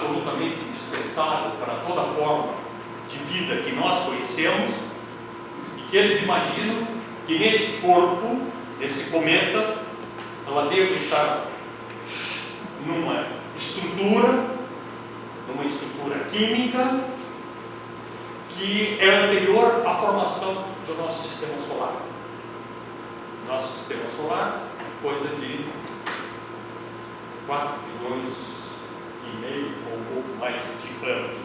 absolutamente indispensável para toda forma de vida que nós conhecemos, e que eles imaginam que nesse corpo, nesse cometa, ela deve estar numa estrutura química que é anterior à formação do nosso sistema solar. Nosso sistema solar, coisa de 4,5 bilhões ou um pouco mais de anos.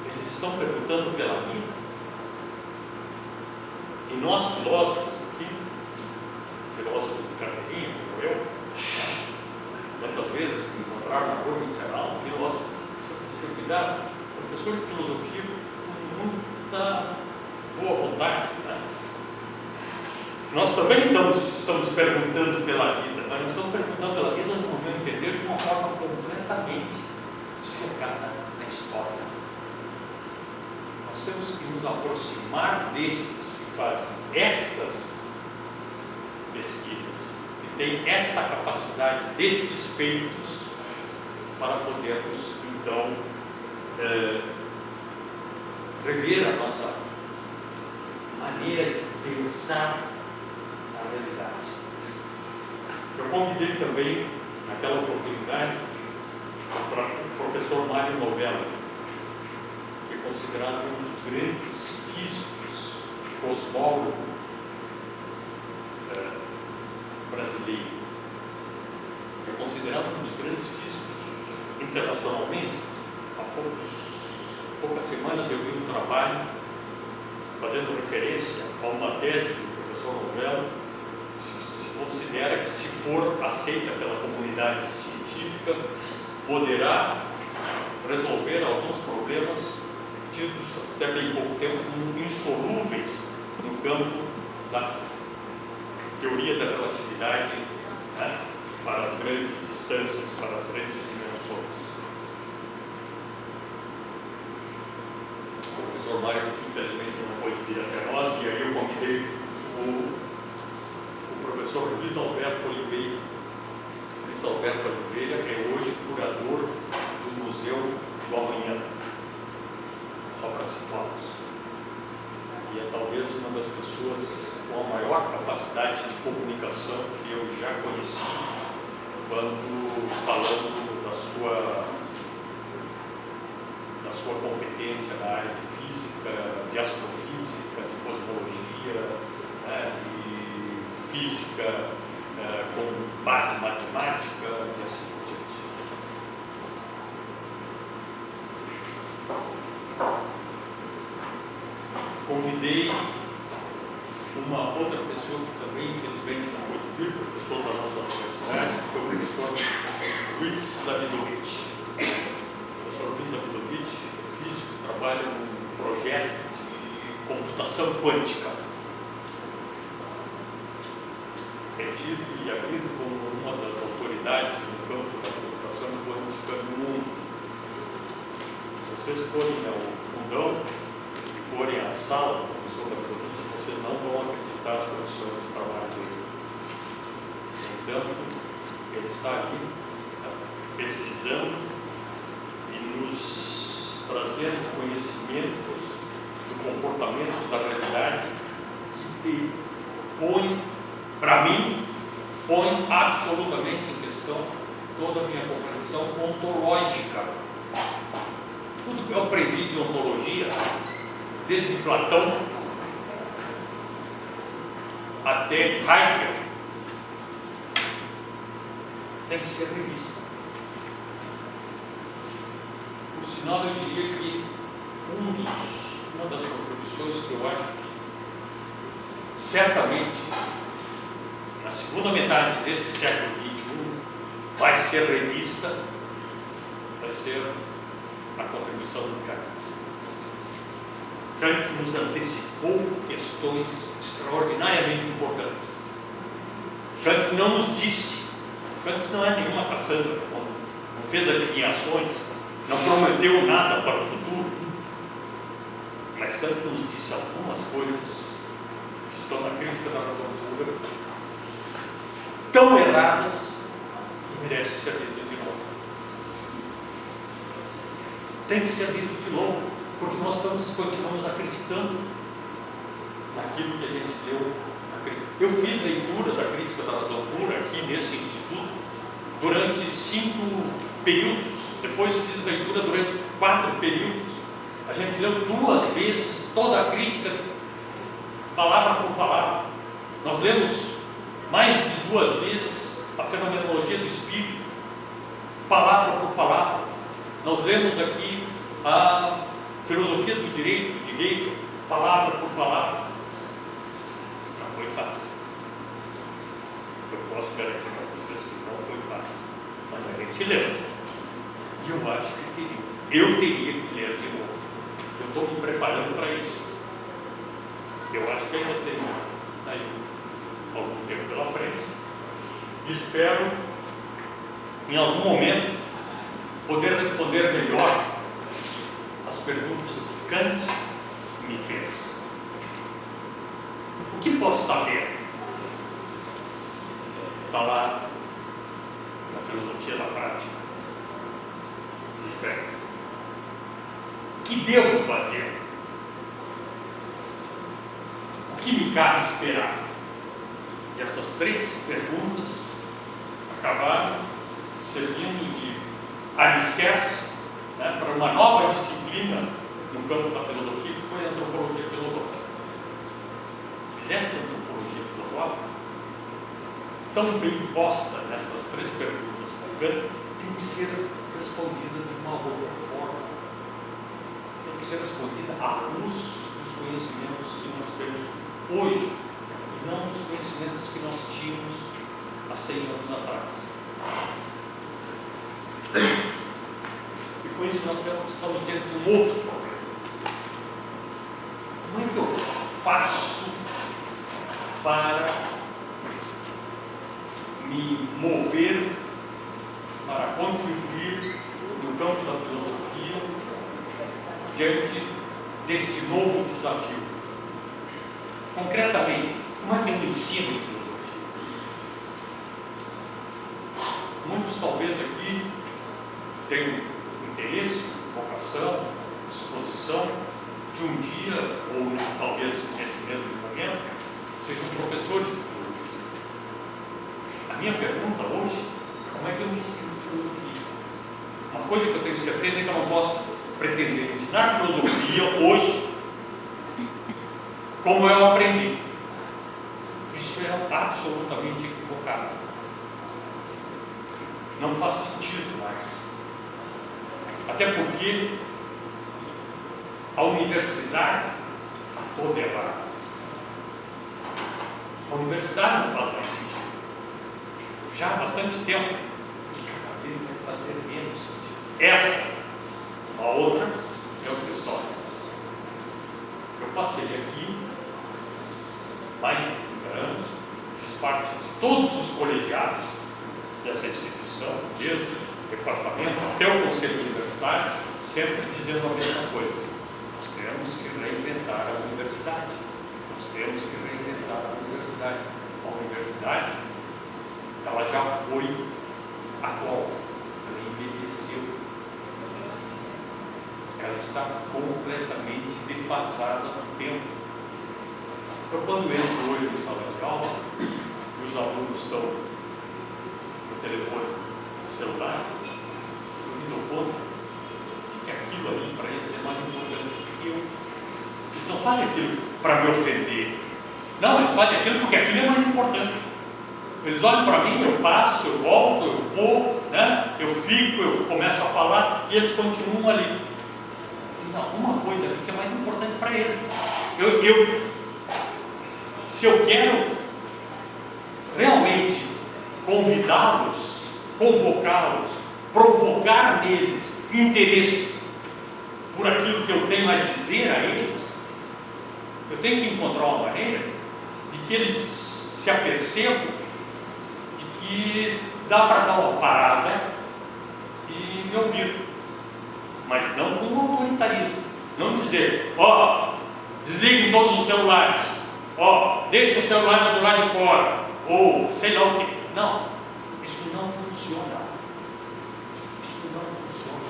Eles estão perguntando pela vida. E nós, filósofos aqui, filósofos de carteirinha, como eu, quantas vezes me encontraram na rua e me disseram, um filósofo, você precisa cuidar, professor de filosofia, com muita boa vontade, né? Nós também estamos perguntando pela vida, mas nós estamos perguntando pela vida, no meu entender, de uma forma completamente deslocada na história. Nós temos que nos aproximar destes que fazem estas pesquisas, que têm esta capacidade destes feitos, para podermos, então, rever a nossa maneira de pensar a realidade. Eu convidei também, naquela oportunidade, para o professor Mário Novella, que é considerado um dos grandes físicos, cosmólogos brasileiro, que é considerado um dos grandes físicos internacionalmente. Há poucas semanas eu vi um trabalho fazendo referência a uma tese do professor Novella, que se considera que, se for aceita pela comunidade científica, poderá resolver alguns problemas tidos até bem pouco tempo como insolúveis no campo da teoria da relatividade, né, para as grandes distâncias, para as grandes dimensões. O professor Mário, infelizmente, não pôde vir até nós, e aí eu convidei o professor Luiz Alberto Oliveira. Luiz Alberto Oliveira é hoje curador do Museu do Amanhã, só para situá-los. E é talvez uma das pessoas com a maior capacidade de comunicação que eu já conheci, quando falando da sua competência na área de física, de astrofísica, de cosmologia, né, de física com base matemática e assim por diante. Convidei uma outra pessoa que também, infelizmente, não pôde vir, professor da nossa universidade, que foi o professor Luiz Davidovich. O professor Luiz Davidovich é físico, trabalha num projeto de computação quântica. É tido e havido como uma das autoridades no campo da computação quântica no mundo. Se vocês forem ao fundão e forem à sala do professor Davidovich, vocês não vão acreditar as condições de trabalho dele. Então, ele está ali pesquisando e nos trazendo conhecimentos do comportamento da realidade que põe, para mim, põe absolutamente em questão toda a minha compreensão ontológica. Tudo que eu aprendi de ontologia, desde Platão até Heidegger, tem que ser revista. Por sinal, eu diria que uma das contribuições que eu acho que certamente na segunda metade desse século XXI vai ser revista, vai ser a contribuição de Kant. Kant nos antecipou questões extraordinariamente importantes. Kant não nos disse, Kant não é nenhuma Cassandra, não fez adivinhações, não prometeu nada para o futuro, mas Kant nos disse algumas coisas que estão na crítica da razão pura, tão erradas, toleradas e merecem ser lidas de novo. Tem que ser lido de novo, porque nós continuamos acreditando naquilo que a gente leu. Eu fiz leitura da crítica da razão pura aqui nesse instituto durante 5 períodos, depois fiz leitura durante 4 períodos. A gente leu 2 vezes toda a crítica, palavra por palavra. Nós lemos mais de 2 vezes a fenomenologia do espírito, palavra por palavra. Nós lemos aqui a filosofia do direito de Hegel, palavra por palavra. Não foi fácil. Eu posso garantir para vocês que não foi fácil, mas a gente leu. E eu acho que eu teria que ler de novo. Eu estou me preparando para isso. Eu acho que ainda tenho aí algum tempo pela frente. Espero, em algum momento, poder responder melhor as perguntas que Kant me fez. O que posso saber? Está lá na filosofia da prática de Kant. O que devo fazer? O que me cabe esperar? E essas 3 perguntas acabaram servindo de alicerce, né, para uma nova disciplina no campo da filosofia, que foi a antropologia filosófica. Mas essa antropologia filosófica, tão bem posta nessas 3 perguntas por Kant, tem que ser respondida de uma outra forma. Tem que ser respondida à luz dos conhecimentos que nós temos hoje, e não dos conhecimentos que nós tínhamos há 100 anos atrás. E com isso nós estamos diante de um outro problema. Como é que eu faço para me mover, para contribuir no campo da filosofia diante deste novo desafio? Concretamente, como é que eu ensino filosofia? Muitos talvez aqui tenham interesse, vocação, disposição de um dia, ou talvez nesse mesmo momento, sejam professores de filosofia. A minha pergunta hoje é: como é que eu ensino filosofia? Uma coisa que eu tenho certeza é que eu não posso pretender ensinar filosofia hoje como eu aprendi. Isso é absolutamente equivocado. Não faz sentido mais. Até porque a universidade está toda errada. A universidade não faz mais sentido. Já há bastante tempo, e cada vez vai fazer menos sentido. Essa, a outra, é outra história. Eu passei aqui mais de 30 anos, fiz parte de todos os colegiados dessa instituição, desde o departamento até o conselho universitário, sempre dizendo a mesma coisa: nós temos que reinventar a universidade. Nós temos que reinventar a universidade. A universidade, ela já foi atual, ela envelheceu. Ela está completamente defasada do tempo. Eu, quando entro hoje em sala de aula e os alunos estão no telefone celular, eu me dou conta de que aquilo ali para eles é mais importante do que eu. Eles não fazem aquilo para me ofender. Não, eles fazem aquilo porque aquilo é mais importante. Eles olham para mim, eu passo, eu volto, eu vou, né? Eu fico, eu começo a falar e eles continuam ali. Tem alguma coisa ali que é mais importante para eles. Se eu quero realmente convidá-los, convocá-los, provocar neles interesse por aquilo que eu tenho a dizer a eles, eu tenho que encontrar uma maneira de que eles se apercebam de que dá para dar uma parada e me ouvir, mas não com um autoritarismo. Não dizer: ó, desliguem todos os celulares, ó, deixem os celulares do lado de fora, ou sei lá o que. Não, Isso não funciona. Isso não funciona.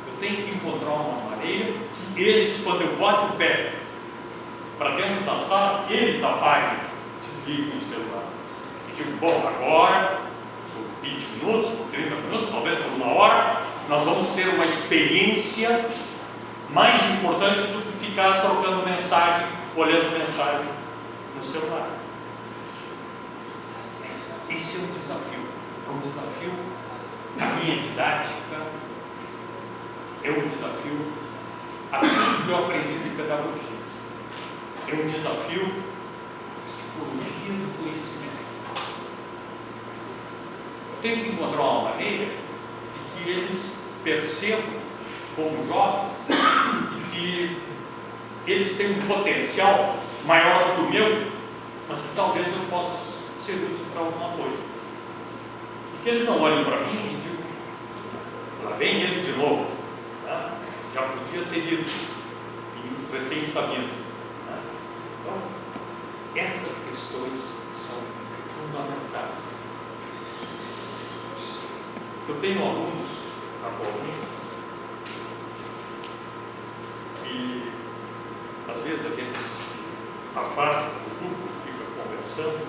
Eu tenho que encontrar uma maneira que eles, quando eu boto o pé para dentro da sala, eles apaguem, desliguem o celular. E digo, bom, agora, por 20 minutos, por 30 minutos, talvez por 1 hora, nós vamos ter uma experiência mais importante do que ficar trocando mensagem, olhando mensagem no celular. Esse é um desafio. É um desafio da minha didática, é um desafio aquilo que eu aprendi de pedagogia. É um desafio da psicologia do conhecimento. Eu tenho que encontrar uma maneira de que eles percebam, como jovens, de que eles têm um potencial maior do que o meu, mas que talvez eu possa ser útil para alguma coisa. E que eles não olhem para mim e digam, lá vem ele de novo, tá? Já podia ter ido, e o recém está vindo. Tá? Então, estas questões são fundamentais. Eu tenho alunos, atualmente, que às vezes a gente se afasta do grupo, fica conversando,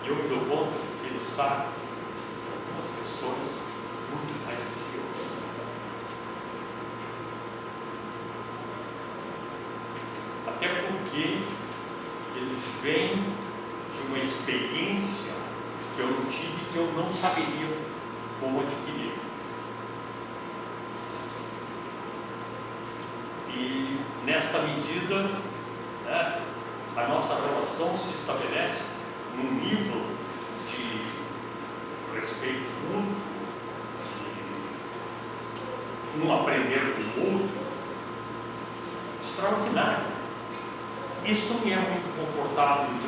e eu me dou conta que eles sabem de algumas questões muito mais do que eu. Até porque eles vêm de uma experiência que eu não tive, que eu não saberia como adquirir. E nesta medida, né, a nossa relação se estabelece num nível de respeito mútuo, de um aprender com o outro, extraordinário. Isso me é muito confortável.